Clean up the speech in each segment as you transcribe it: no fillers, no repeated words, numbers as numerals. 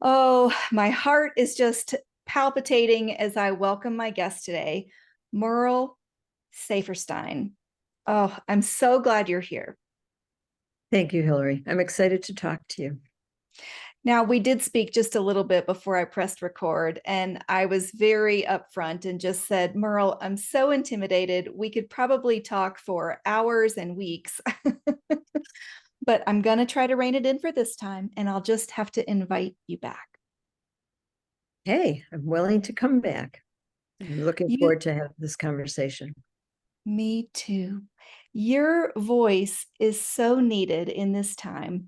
Oh, my heart is just palpitating as I welcome my guest today, Merle Saferstein. Oh, I'm so glad you're here. Thank you, Hillary. I'm excited to talk to you. Now, we did speak just a little bit before I pressed record, and I was very upfront and just said, Merle, I'm so intimidated. We could probably talk for hours and weeks, but I'm going to try to rein it in for this time, and I'll just have to invite you back. Hey, I'm willing to come back. I'm looking You forward to have this conversation. Me too. Your voice is so needed in this time,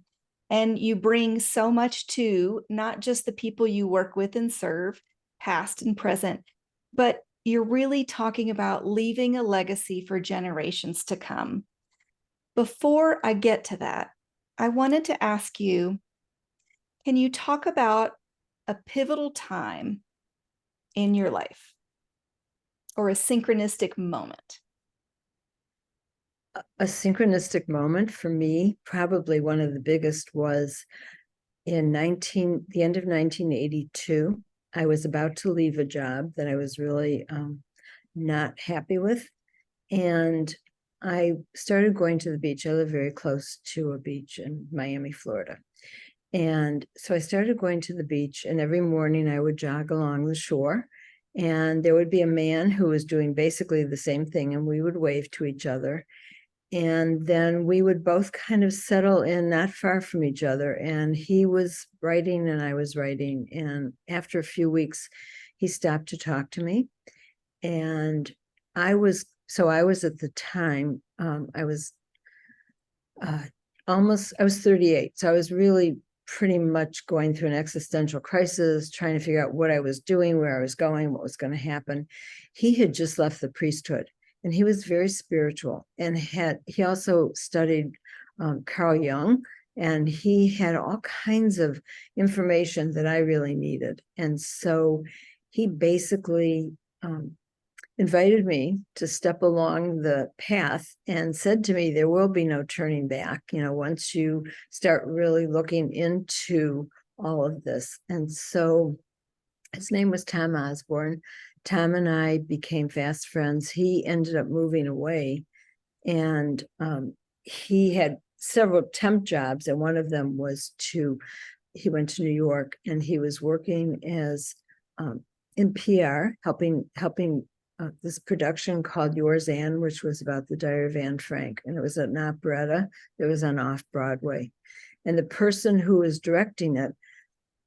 and you bring so much to not just the people you work with and serve, past and present, but you're really talking about leaving a legacy for generations to come. Before I get to that, I wanted to ask you, can you talk about a pivotal time in your life or a synchronistic moment? A synchronistic moment for me, probably one of the biggest, was in the end of 1982. I was about to leave a job that I was really not happy with, and I started going to the beach. I live very close to a beach in Miami, Florida. And so I started going to the beach, and every morning I would jog along the shore, and there would be a man who was doing basically the same thing, and we would wave to each other. And then we would both kind of settle in not far from each other. And he was writing and I was writing. And after a few weeks, he stopped to talk to me. And I was at the time, I was I was 38. So I was really pretty much going through an existential crisis, trying to figure out what I was doing, where I was going, what was going to happen. He had just left the priesthood, and he was very spiritual, and he also studied Carl Jung, and he had all kinds of information that I really needed. And so he basically invited me to step along the path and said to me, there will be no turning back, once you start really looking into all of this. And so his name was Tom Osborne. Tom and I became fast friends. He ended up moving away, and he had several temp jobs, and one of them was he went to New York, and he was working as in PR, helping this production called Yours Anne, which was about the Diary of Anne Frank. And it was an operetta that was on off-Broadway. And the person who was directing it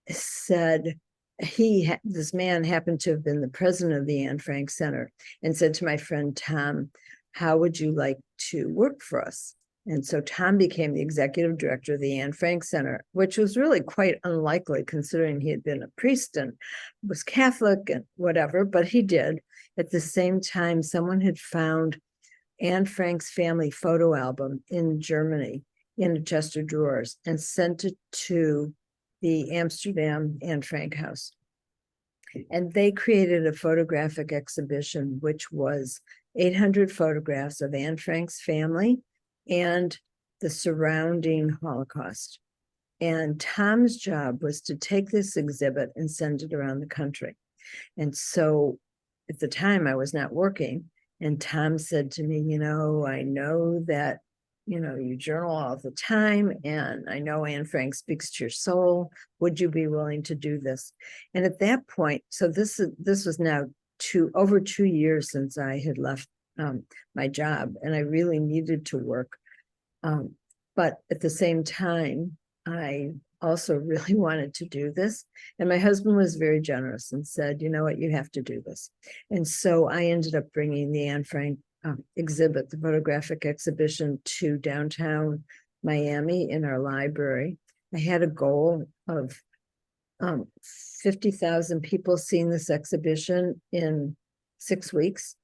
said, this man happened to have been the president of the Anne Frank Center, and said to my friend Tom, how would you like to work for us? And so Tom became the executive director of the Anne Frank Center, which was really quite unlikely considering he had been a priest and was Catholic and whatever, but he did. At the same time, someone had found Anne Frank's family photo album in Germany in a chest of drawers and sent it to the Amsterdam Anne Frank house. And they created a photographic exhibition, which was 800 photographs of Anne Frank's family and the surrounding Holocaust. And Tom's job was to take this exhibit and send it around the country. And so at the time I was not working, and Tom said to me, I know that, you journal all the time, and I know Anne Frank speaks to your soul. Would you be willing to do this? And at that point, so this was now over 2 years since I had left my job, and I really needed to work. But at the same time, I also really wanted to do this. And my husband was very generous and said, you know what, you have to do this. And so I ended up bringing the Anne Frank exhibit, the photographic exhibition, to downtown Miami in our library. I had a goal of 50,000 people seeing this exhibition in 6 weeks.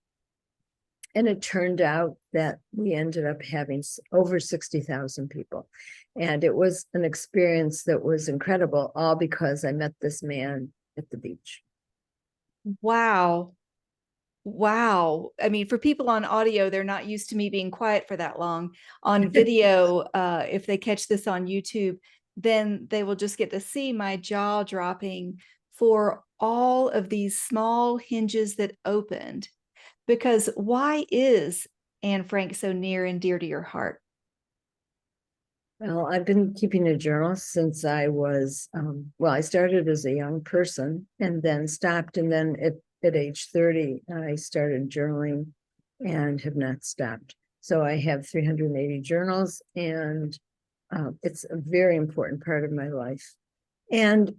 And it turned out that we ended up having over 60,000 people. And it was an experience that was incredible, all because I met this man at the beach. Wow. Wow. I mean, for people on audio, they're not used to me being quiet for that long. On video, if they catch this on YouTube, then they will just get to see my jaw dropping for all of these small hinges that opened. Because why is Anne Frank so near and dear to your heart? Well, I've been keeping a journal since I was, I started as a young person and then stopped. And then at age 30, I started journaling and have not stopped. So I have 380 journals, and it's a very important part of my life. And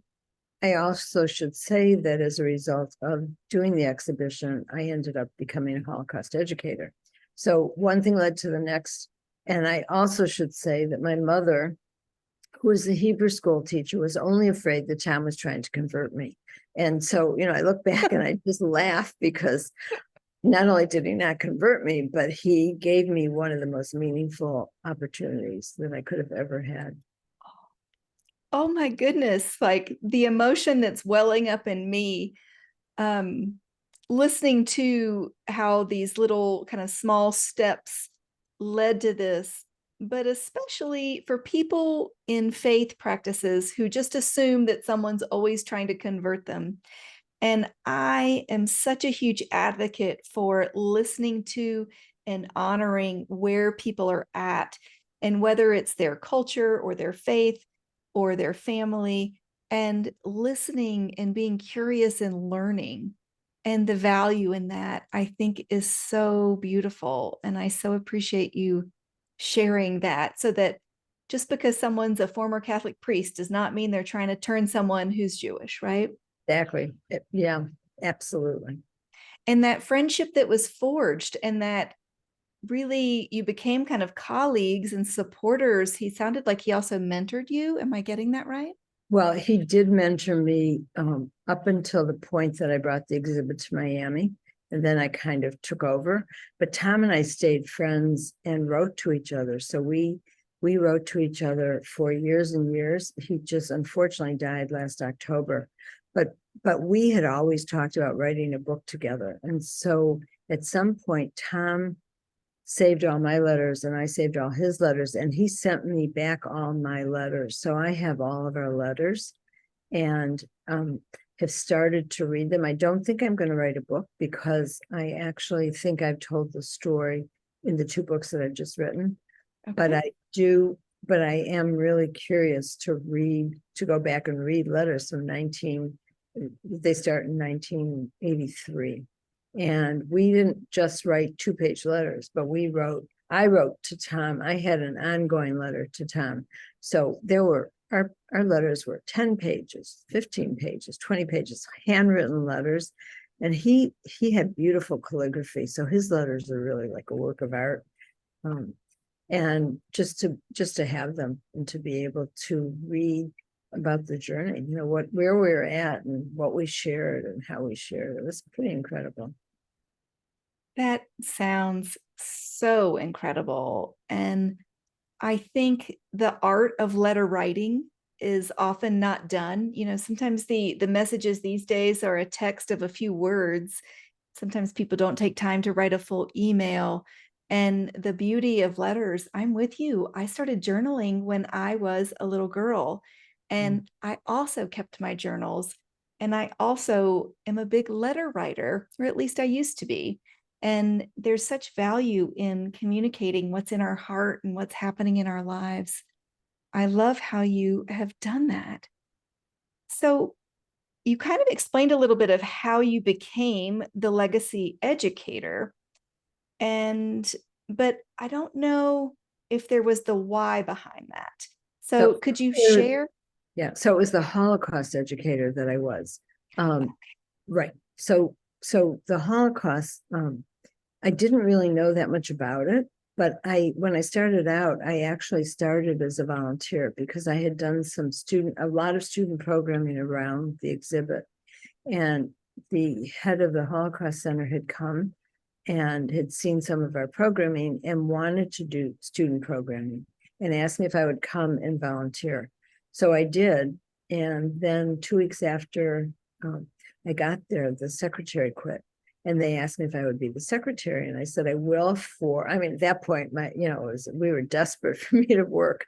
I also should say that as a result of doing the exhibition, I ended up becoming a Holocaust educator. So one thing led to the next. And I also should say that my mother, who was a Hebrew school teacher, was only afraid that Tom was trying to convert me. And so, I look back and I just laugh, because not only did he not convert me, but he gave me one of the most meaningful opportunities that I could have ever had. Oh my goodness, like the emotion that's welling up in me, um, listening to how these little kind of small steps led to this, but especially for people in faith practices who just assume that someone's always trying to convert them. And I am such a huge advocate for listening to and honoring where people are at, and whether it's their culture or their faith or their family, and listening and being curious and learning. And the value in that, I think, is so beautiful. And I so appreciate you sharing that, so that just because someone's a former Catholic priest does not mean they're trying to turn someone who's Jewish, right? Exactly. Yeah, absolutely. And that friendship that was forged, and that really you became kind of colleagues and supporters. He sounded like he also mentored you. Am I getting that right? Well, he did mentor me up until the point that I brought the exhibit to Miami, and then I kind of took over. But Tom and I stayed friends and wrote to each other. So we wrote to each other for years and years. He just unfortunately died last October, but we had always talked about writing a book together. And so at some point, Tom saved all my letters and I saved all his letters, and he sent me back all my letters. So I have all of our letters, and have started to read them. I don't think I'm going to write a book, because I actually think I've told the story in the 2 books that I've just written. But Okay. I am really curious to go back and read letters from they start in 1983. And we didn't just write 2-page letters, but I wrote to Tom. I had an ongoing letter to Tom. So our letters were 10 pages, 15 pages, 20 pages, handwritten letters. And he had beautiful calligraphy. So his letters are really like a work of art. And just to have them and to be able to read about the journey, where we were at and what we shared and how we shared it was pretty incredible. That sounds so incredible. And I think the art of letter writing is often not done. Sometimes the messages these days are a text of a few words. Sometimes people don't take time to write a full email. And the beauty of letters, I'm with you. I started journaling when I was a little girl, and I also kept my journals. And I also am a big letter writer, or at least I used to be. And there's such value in communicating what's in our heart and what's happening in our lives. I love how you have done that. So, you kind of explained a little bit of how you became the legacy educator. And, but I don't know if there was the why behind that. So So, could you share? yeah, so it was the Holocaust educator that I was. Right. So the Holocaust, I didn't really know that much about it, but when I started out, I actually started as a volunteer, because I had done a lot of student programming around the exhibit. And the head of the Holocaust Center had come and had seen some of our programming and wanted to do student programming, and asked me if I would come and volunteer. So I did. And then 2 weeks after I got there, the secretary quit. And they asked me if I would be the secretary. And I said, I will at that point, we were desperate for me to work.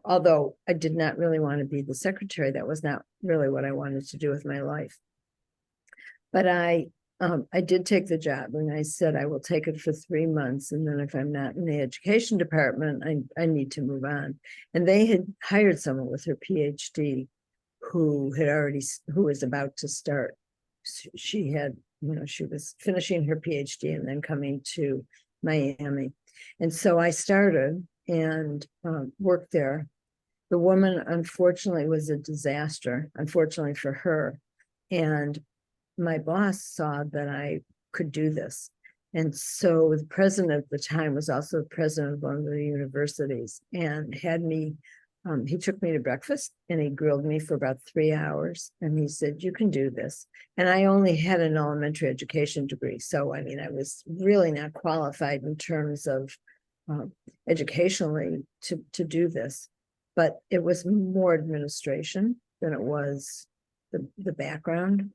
although I did not really want to be the secretary. That was not really what I wanted to do with my life. But I did take the job, and I said I will take it for 3 months, and then if I'm not in the education department, I need to move on. And they had hired someone with her PhD who was about to start. She had, she was finishing her PhD and then coming to Miami. And so I started and worked there. The woman, unfortunately, was a disaster, unfortunately for her. And my boss saw that I could do this. And so the president at the time was also the president of one of the universities and had me, he took me to breakfast and he grilled me for about 3 hours. And he said, you can do this. And I only had an elementary education degree. So, I mean, I was really not qualified in terms of educationally to do this. But it was more administration than it was the background.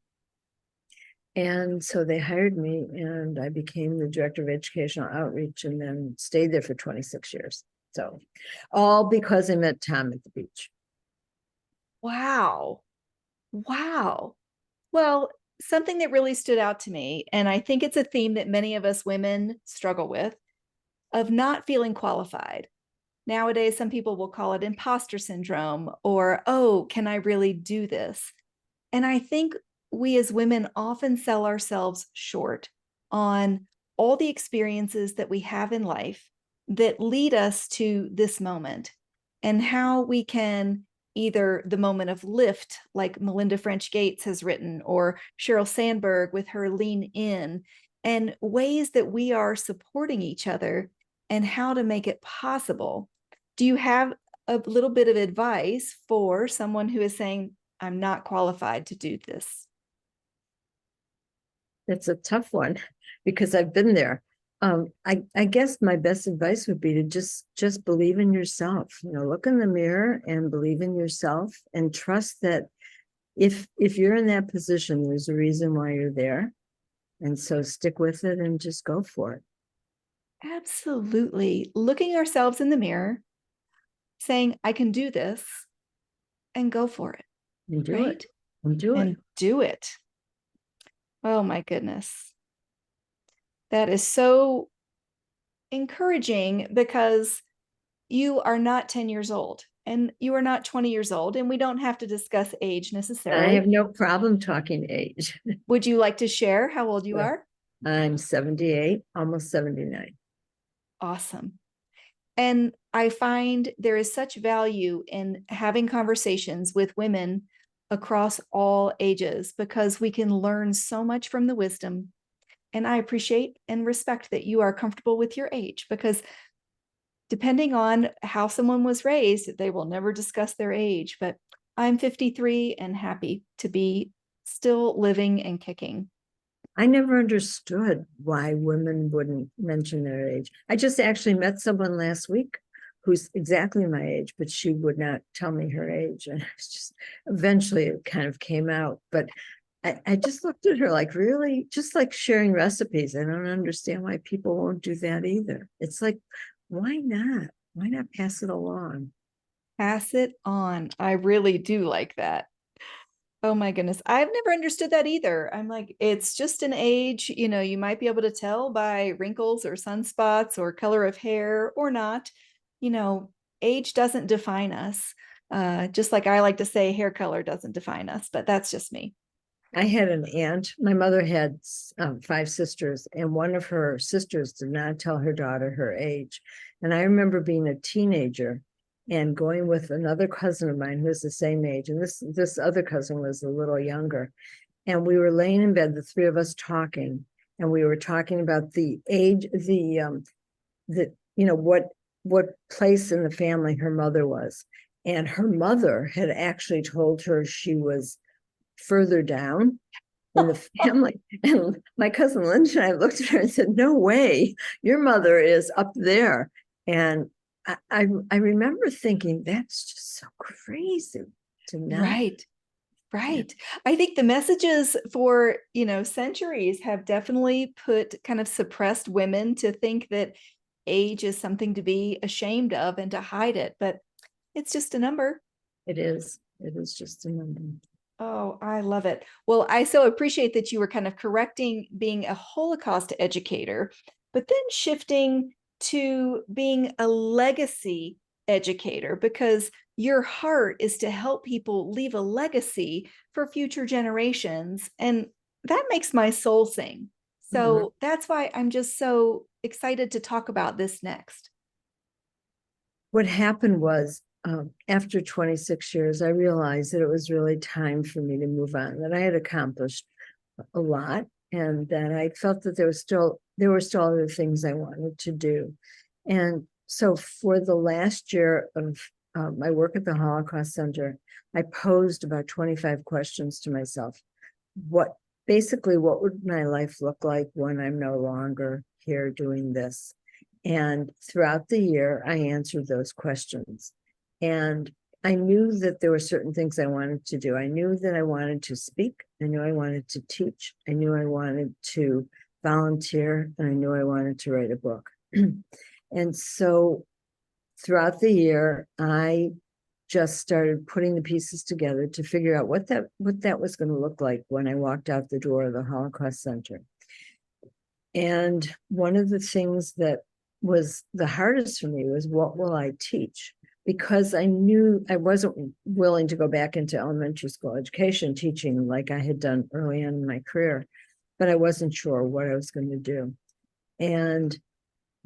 And so they hired me and I became the director of educational outreach and then stayed there for 26 years. So all because I met Tom at the beach. Wow. Wow. Well, something that really stood out to me, and I think it's a theme that many of us women struggle with, of not feeling qualified. Nowadays, some people will call it imposter syndrome or, oh, can I really do this? And I think we as women often sell ourselves short on all the experiences that we have in life that lead us to this moment and how we can either the moment of lift, like Melinda French Gates has written, or Sheryl Sandberg with her lean in, and ways that we are supporting each other and how to make it possible. Do you have a little bit of advice for someone who is saying, I'm not qualified to do this? It's a tough one because I've been there. I guess my best advice would be to just believe in yourself. Look in the mirror and believe in yourself and trust that if you're in that position, there's a reason why you're there. And so stick with it and just go for it. Absolutely. Looking ourselves in the mirror, saying, I can do this, and go for it. And do Right? it. And do it. And do it. Oh my goodness. That is so encouraging because you are not 10 years old and you are not 20 years old, and we don't have to discuss age I necessarily. have no problem talking age. Would you like to share how old you are? I'm 78, almost 79. Awesome. And I find there is such value in having conversations with women across all ages because we can learn so much from the wisdom. And I appreciate and respect that you are comfortable with your age because depending on how someone was raised, they will never discuss their age. But I'm 53 and happy to be still living and kicking. I never understood why women wouldn't mention their age. I just actually met someone last week who's exactly my age, but she would not tell me her age. And it's just eventually it kind of came out. But I just looked at her like, really, just like sharing recipes. I don't understand why people won't do that either. It's like, why not? Why not pass it along? Pass it on. I really do like that. Oh my goodness. I've never understood that either. I'm like, it's just an age, you might be able to tell by wrinkles or sunspots or color of hair or not. You know, age doesn't define us. Just like I like to say, hair color doesn't define us, but that's just me. I had an aunt. My mother had 5 sisters, and one of her sisters did not tell her daughter her age. And I remember being a teenager and going with another cousin of mine who was the same age. And this other cousin was a little younger. And we were laying in bed, the 3 of us talking, and we were talking about the age, what place in the family her mother was. And her mother had actually told her she was further down in the family. And my cousin Linda and I looked at her and said, no way, your mother is up there. And I remember thinking, that's just so crazy to not. Right. Right. I think the messages for, centuries have definitely put kind of suppressed women to think that age is something to be ashamed of and to hide it. But It's just a number. It is. It is just a number. Oh, I love it. Well, I so appreciate that you were kind of correcting being a Holocaust educator, but then shifting to being a legacy educator because your heart is to help people leave a legacy for future generations. And that makes my soul sing. So that's why I'm just so excited to talk about this next. What happened was, after 26 years, I realized that it was really time for me to move on, that I had accomplished a lot, and that I felt that there were still other things I wanted to do. And so for the last year of my work at the Holocaust Center, I posed about 25 questions to myself. What would my life look like when I'm no longer here doing this? And throughout the year, I answered those questions. And I knew that there were certain things I wanted to do. I knew that I wanted to speak. I knew I wanted to teach. I knew I wanted to volunteer. And I knew I wanted to write a book. And so throughout the year, I just started putting the pieces together to figure out what that was going to look like when I walked out the door of the Holocaust Center. And one of the things that was the hardest for me was, what will I teach? Because I knew I wasn't willing to go back into elementary school education teaching like I had done early on in my career, but I wasn't sure what I was going to do. And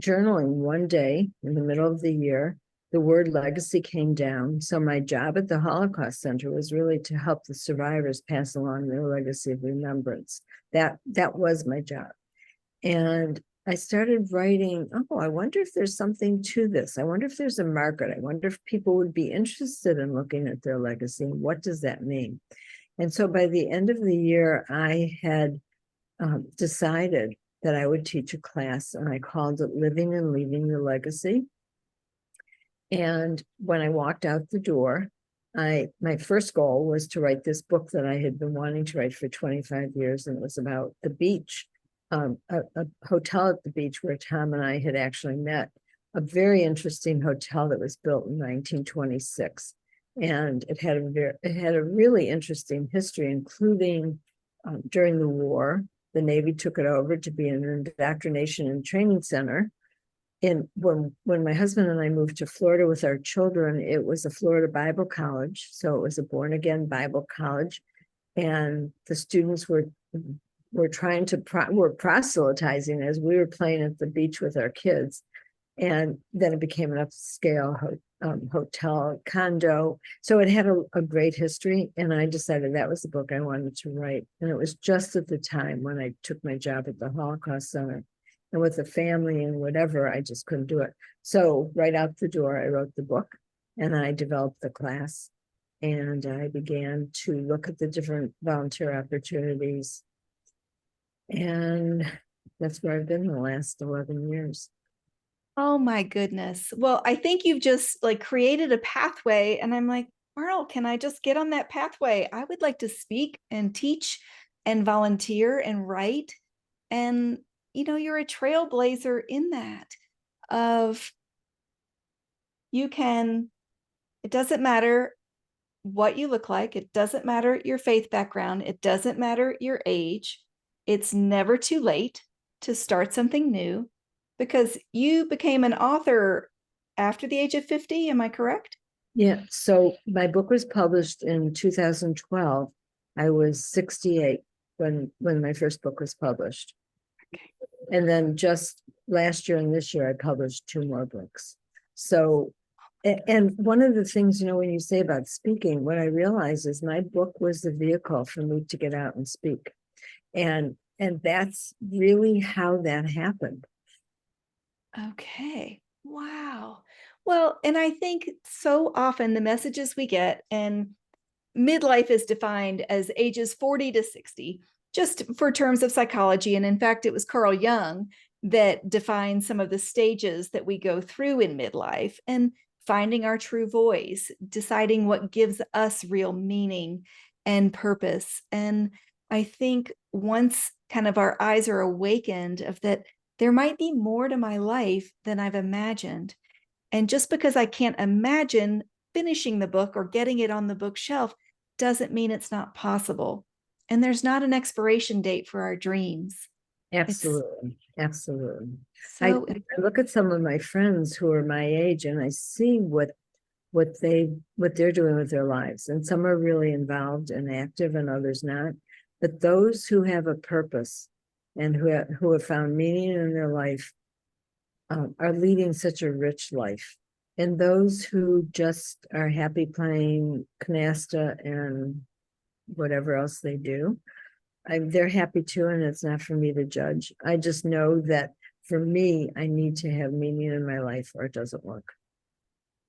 journaling one day in the middle of the year, the word legacy came down. So my job at the Holocaust Center was really to help the survivors pass along their legacy of remembrance. That was my job. And I started writing, I wonder if there's something to this. I wonder if there's a market. I wonder if people would be interested in looking at their legacy. And what does that mean? And so by the end of the year, I had decided that I would teach a class, and I called it Living and Leaving Your Legacy. And when I walked out the door, my first goal was to write this book that I had been wanting to write for 25 years, and it was about the beach, a hotel at the beach where Tom and I had actually met, a very interesting hotel that was built in 1926. And it had a really interesting history, including during the war, the Navy took it over to be an indoctrination and training center. And when my husband and I moved to Florida with our children, it was a Florida Bible college. So it was a born again Bible college. And the students were proselytizing as we were playing at the beach with our kids. And then it became an upscale hotel, condo. So it had a great history. And I decided that was the book I wanted to write. And it was just at the time when I took my job at the Holocaust Center. And with the family and whatever, I just couldn't do it. So right out the door, I wrote the book and I developed the class. And I began to look at the different volunteer opportunities. And that's where I've been the last 11 years. Oh my goodness. Well, I think you've just like created a pathway. And I'm like, Merle, can I just get on that pathway? I would like to speak and teach and volunteer and write. And, you're a trailblazer in that of it doesn't matter what you look like. It doesn't matter your faith background. It doesn't matter your age. It's never too late to start something new, because you became an author after the age of 50. Am I correct? Yeah. So my book was published in 2012. I was 68 when my first book was published. Okay. And then just last year and this year, I published 2 more books. So, and one of the things, when you say about speaking, what I realized is my book was the vehicle for me to get out and speak. And that's really how that happened. Okay. Wow. Well, and I think so often the messages we get, and midlife is defined as ages 40 to 60, just for terms of psychology. And in fact, it was Carl Jung that defined some of the stages that we go through in midlife, and finding our true voice, deciding what gives us real meaning and purpose. And I think once kind of our eyes are awakened of that, there might be more to my life than I've imagined. And just because I can't imagine finishing the book or getting it on the bookshelf doesn't mean it's not possible. And there's not an expiration date for our dreams. Absolutely. Absolutely. I, So I look at some of my friends who are my age and I see what they're doing with their lives. And some are really involved and active and others not. But those who have a purpose and who have found meaning in their life are leading such a rich life. And those who just are happy playing canasta and whatever else they do, they're happy too, and it's not for me to judge. I just know that for me, I need to have meaning in my life or it doesn't work.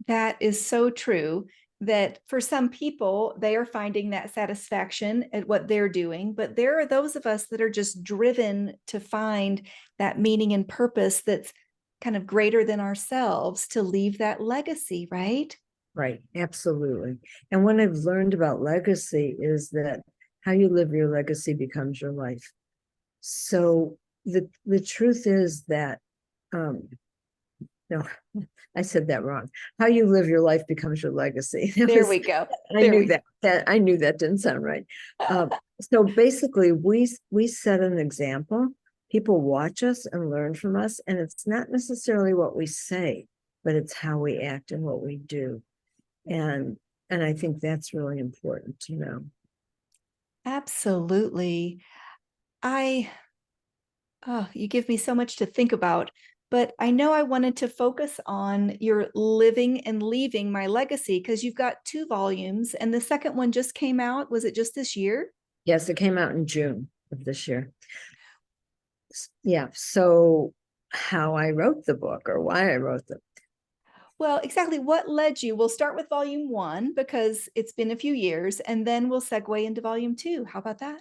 that is so true that for some people, they are finding that satisfaction at what they're doing. But there are those of us that are just driven to find that meaning and purpose that's kind of greater than ourselves to leave that legacy, right? Right, absolutely. And what I've learned about legacy is that how you live your legacy becomes your life. So the truth is that no, I said that wrong. How you live your life becomes your legacy. There we go. I knew that I knew that didn't sound right. So basically, we set an example. People watch us and learn from us, and it's not necessarily what we say, but it's how we act and what we do. And I think that's really important to know. Absolutely. I, oh, you give me so much to think about. But I know I wanted to focus on your living and leaving my legacy because you've got 2 volumes and the second one just came out. Was it just this year? Yes, it came out in June of this year. Yeah. So how I wrote the book or why I wrote them. Well, exactly what led you? We'll start with volume 1 because it's been a few years, and then we'll segue into volume 2. How about that?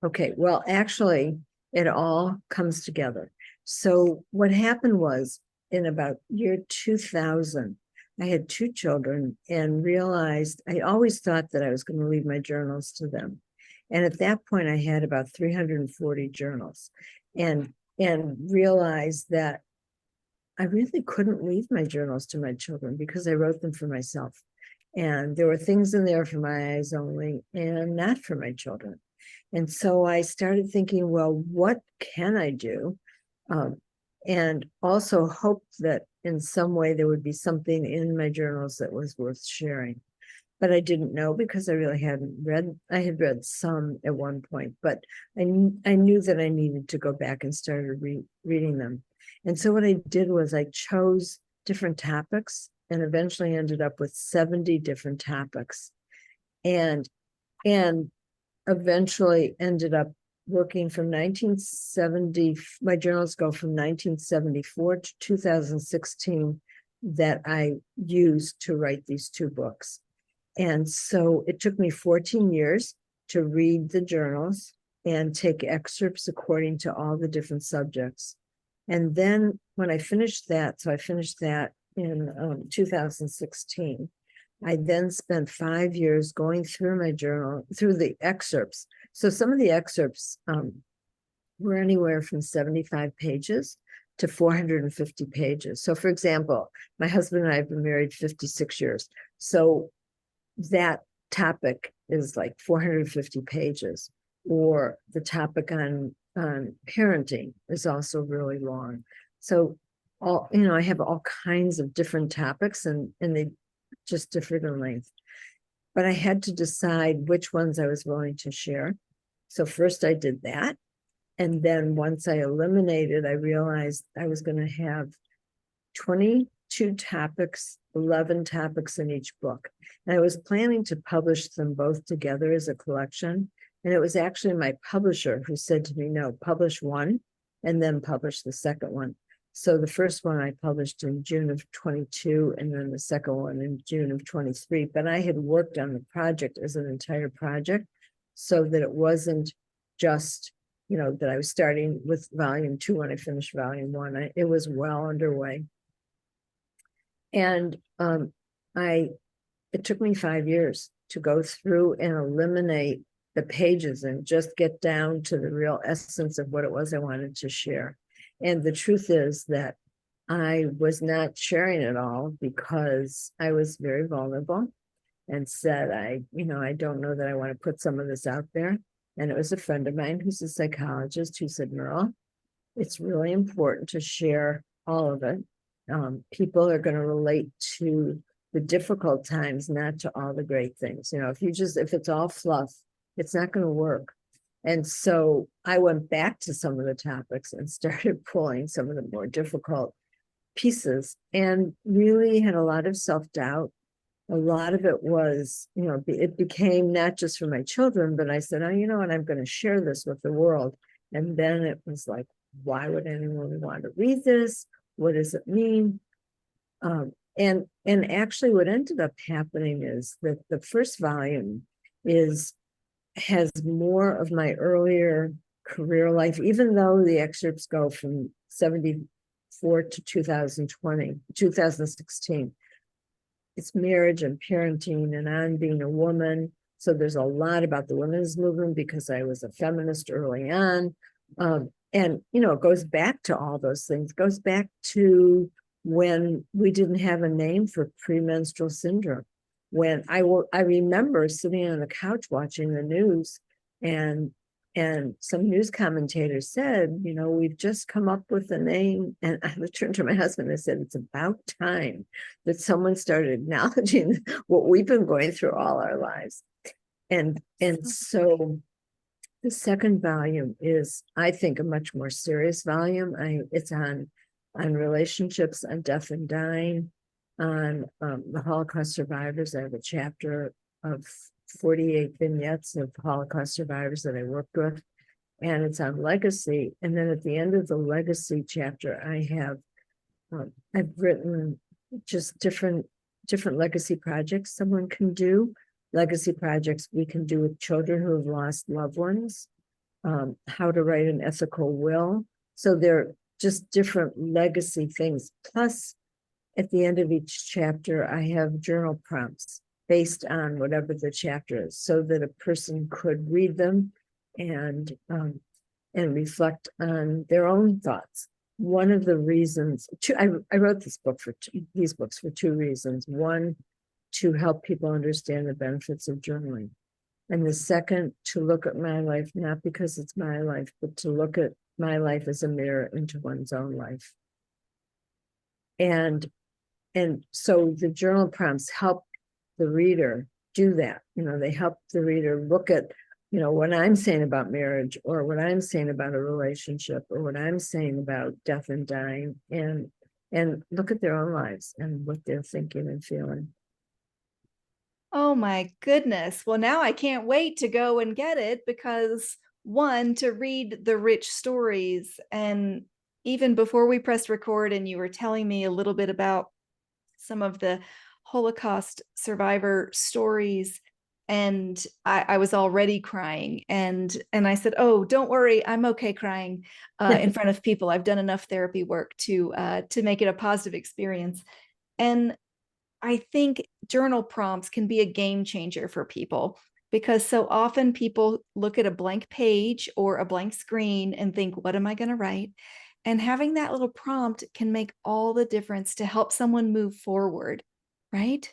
Okay. Well, actually, it all comes together. So what happened was in about year 2000, I had 2 children and realized I always thought that I was going to leave my journals to them. And at that point, I had about 340 journals and realized that I really couldn't leave my journals to my children because I wrote them for myself. And there were things in there for my eyes only and not for my children. And so I started thinking, well, what can I do? And also hoped that in some way there would be something in my journals that was worth sharing. But I didn't know because I really hadn't read. I had read some at one point, but I knew that I needed to go back and started reading them. And so what I did was I chose different topics and eventually ended up with 70 different topics. And eventually ended up working from 1970. My journals go from 1974 to 2016 that I used to write these 2 books. And so it took me 14 years to read the journals and take excerpts according to all the different subjects. And then when I finished that, so I finished that in 2016, I then spent 5 years going through my journal, through the excerpts. So some of the excerpts were anywhere from 75 pages to 450 pages. So for example, my husband and I have been married 56 years. So that topic is like 450 pages, or the topic on parenting is also really long. So I have all kinds of different topics and they just differed in length. But I had to decide which ones I was willing to share. So first I did that. And then once I eliminated, I realized I was going to have 22 topics, 11 topics in each book. And I was planning to publish them both together as a collection. And it was actually my publisher who said to me, no, publish one and then publish the second one. So the first one I published in June of 22, and then the second one in June of 23. But I had worked on the project as an entire project so that it wasn't just, that I was starting with volume 2 when I finished volume 1. It was well underway. And it took me 5 years to go through and eliminate the pages and just get down to the real essence of what it was I wanted to share. And the truth is that I was not sharing it all because I was very vulnerable and said, I don't know that I want to put some of this out there. And it was a friend of mine who's a psychologist who said, Merle, it's really important to share all of it. People are going to relate to the difficult times, not to all the great things. If it's all fluff, it's not going to work. And so I went back to some of the topics and started pulling some of the more difficult pieces, and really had a lot of self-doubt. A lot of it was, it became not just for my children, but I said, oh, you know what, I'm going to share this with the world. And then it was like, why would anyone want to read this? What does it mean? And actually what ended up happening is that the first volume has more of my earlier career life, even though the excerpts go from 74 to 2016. It's marriage and parenting and on being a woman. So there's a lot about the women's movement because I was a feminist early on. And, it goes back to all those things. It goes back to when we didn't have a name for premenstrual syndrome. When I remember sitting on the couch watching the news, and some news commentator said, we've just come up with a name. And I turned to my husband and said, it's about time that someone started acknowledging what we've been going through all our lives. And so the second volume is, I think, a much more serious volume. It's on relationships, on death and dying, on the Holocaust survivors. I have a chapter of 48 vignettes of Holocaust survivors that I worked with, and it's on legacy. And then at the end of the legacy chapter, I've written just different legacy projects someone can do, legacy projects we can do with children who have lost loved ones, how to write an ethical will. So they're just different legacy things. Plus, at the end of each chapter, I have journal prompts based on whatever the chapter is, so that a person could read them and reflect on their own thoughts. One of the reasons I wrote these books for two reasons. One, to help people understand the benefits of journaling. And the second, to look at my life, not because it's my life, but to look at my life as a mirror into one's own life. And so the journal prompts help the reader do that. They help the reader look at, what I'm saying about marriage, or what I'm saying about a relationship, or what I'm saying about death and dying, and look at their own lives and what they're thinking and feeling. Oh my goodness. Well, now I can't wait to go and get it, because one, to read the rich stories. And even before we pressed record and you were telling me a little bit about some of the Holocaust survivor stories, and I was already crying, and I said, oh, don't worry, I'm okay crying in front of people. I've done enough therapy work to make it a positive experience. And I think journal prompts can be a game changer for people, because so often people look at a blank page or a blank screen and think, what am I going to write? And having that little prompt can make all the difference to help someone move forward, right?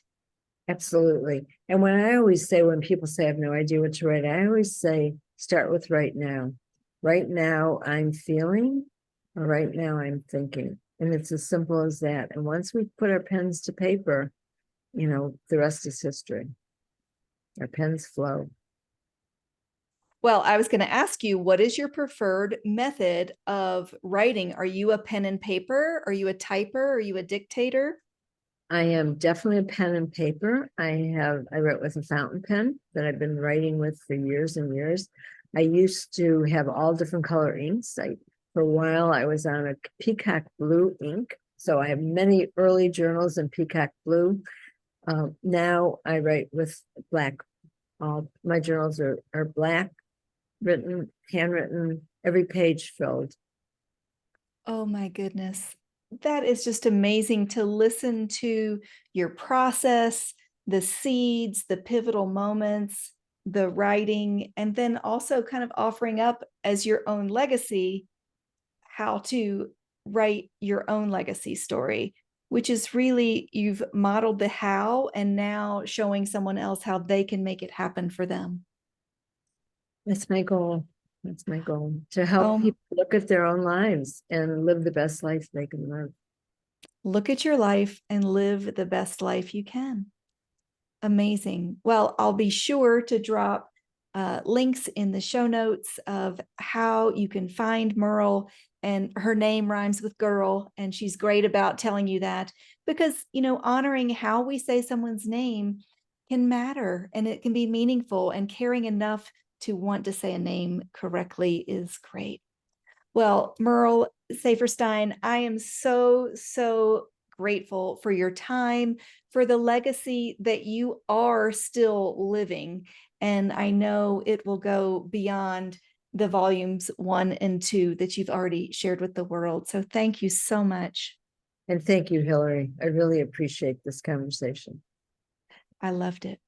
Absolutely. And when people say I have no idea what to write, I always say, start with right now. Right now I'm feeling, or right now I'm thinking. And it's as simple as that. And once we put our pens to paper, the rest is history. Our pens flow. Well, I was going to ask you, what is your preferred method of writing? Are you a pen and paper? Are you a typer? Are you a dictator? I am definitely a pen and paper. I wrote with a fountain pen that I've been writing with for years and years. I used to have all different color inks. For a while, I was on a peacock blue ink. So I have many early journals in peacock blue. Now I write with black. All my journals are black, written, handwritten, every page filled. Oh my goodness. That is just amazing to listen to your process, the seeds, the pivotal moments, the writing, and then also kind of offering up as your own legacy how to write your own legacy story, which is really you've modeled the how and now showing someone else how they can make it happen for them. That's my goal. That's my goal, to help Oh, people look at their own lives and live the best life they can live. look at your life and live the best life you can. Amazing. Well, I'll be sure to drop links in the show notes of how you can find Merle. And her name rhymes with girl, and she's great about telling you that because, honoring how we say someone's name can matter and it can be meaningful, and caring enough to want to say a name correctly is great. Well, Merle Saferstein, I am so grateful for your time, for the legacy that you are still living. And I know it will go beyond the volumes 1 and 2 that you've already shared with the world. So thank you so much. And thank you, Hillary. I really appreciate this conversation. I loved it.